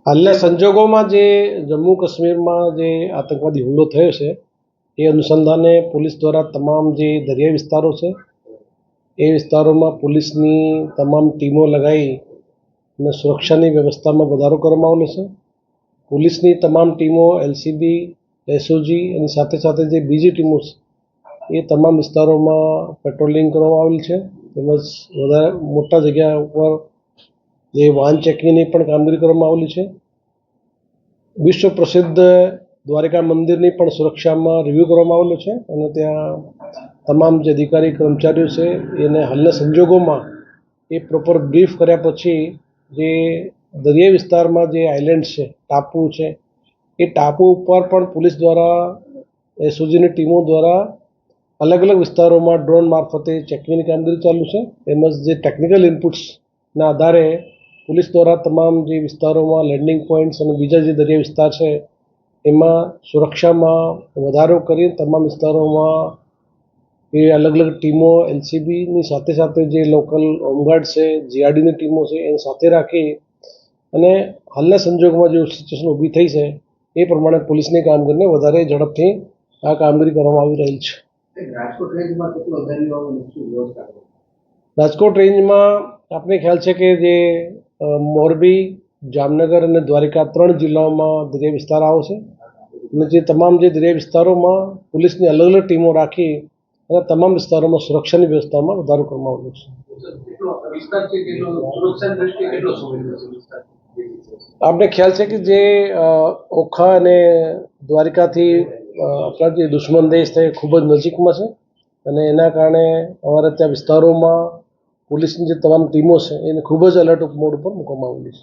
હાલના સંજોગોમાં જે જમ્મુ કાશ્મીરમાં જે આતંકવાદી હુમલો થયો છે એ અનુસંધાને પોલીસ દ્વારા તમામ જે દરિયાઈ વિસ્તારો છે એ વિસ્તારોમાં પોલીસની તમામ ટીમો લગાવી અને સુરક્ષાની વ્યવસ્થામાં વધારો કરવામાં આવેલો છે. પોલીસની તમામ ટીમો એલસીબી, એસઓજી અને સાથે સાથે જે બીજી ટીમો છે એ તમામ વિસ્તારોમાં પેટ્રોલિંગ કરવામાં આવેલ છે. તેમજ વધારે મોટા જગ્યા ઉપર જે વાહન ચેકિંગની પણ કામગીરી કરવામાં આવેલી છે. વિશ્વ પ્રસિદ્ધ દ્વારિકા મંદિરની પણ સુરક્ષામાં રિવ્યૂ કરવામાં આવેલું છે અને ત્યાં તમામ જે અધિકારી કર્મચારીઓ છે એને હાલના સંજોગોમાં એ પ્રોપર બ્રીફ કર્યા પછી જે દરિયાઈ વિસ્તારમાં જે આઇલેન્ડ છે, ટાપુ છે, એ ટાપુ ઉપર પણ પોલીસ દ્વારા એસઓજીની ટીમો દ્વારા અલગ અલગ વિસ્તારોમાં ડ્રોન મારફતે ચેકિંગની કામગીરી ચાલુ છે. તેમજ જે ટેકનિકલ ઇનપુટ્સના આધારે પોલીસ દ્વારા તમામ જે વિસ્તારોમાં લેન્ડિંગ પોઈન્ટ્સ અને બીજા જે દરિયા વિસ્તાર છે એમાં સુરક્ષામાં વધારો કરી તમામ વિસ્તારોમાં એ અલગ અલગ ટીમો એલસીબીની સાથે સાથે જે લોકલ હોમગાર્ડ છે, જીઆરડીની ટીમો છે એને સાથે રાખી અને હાલના સંજોગોમાં જે સિચ્યુએશન ઊભી થઈ છે એ પ્રમાણે પોલીસની કામગીરીને વધારે ઝડપથી આ કામગીરી કરવામાં આવી રહી છે. રાજકોટ રેન્જમાં આપને ખ્યાલ છે કે જે મોરબી, જામનગર અને દ્વારિકા 3 જિલ્લાઓમાં દરિયાઈ વિસ્તાર આવે છે અને જે તમામ જે દરિયાઈ વિસ્તારોમાં પોલીસની અલગ અલગ ટીમો રાખી અને તમામ વિસ્તારોમાં સુરક્ષાની વ્યવસ્થામાં વધારો કરવામાં આવ્યો છે. આપને ખ્યાલ છે કે જે ઓખા અને દ્વારિકાથી આપણા જે દુશ્મન દેશ છે એ ખૂબ જ નજીકમાં છે અને એના કારણે અમારા ત્યાં વિસ્તારોમાં પોલીસની જે તમામ ટીમો છે એને ખૂબ જ એલર્ટ મોડ ઉપર મૂકવામાં આવેલી છે.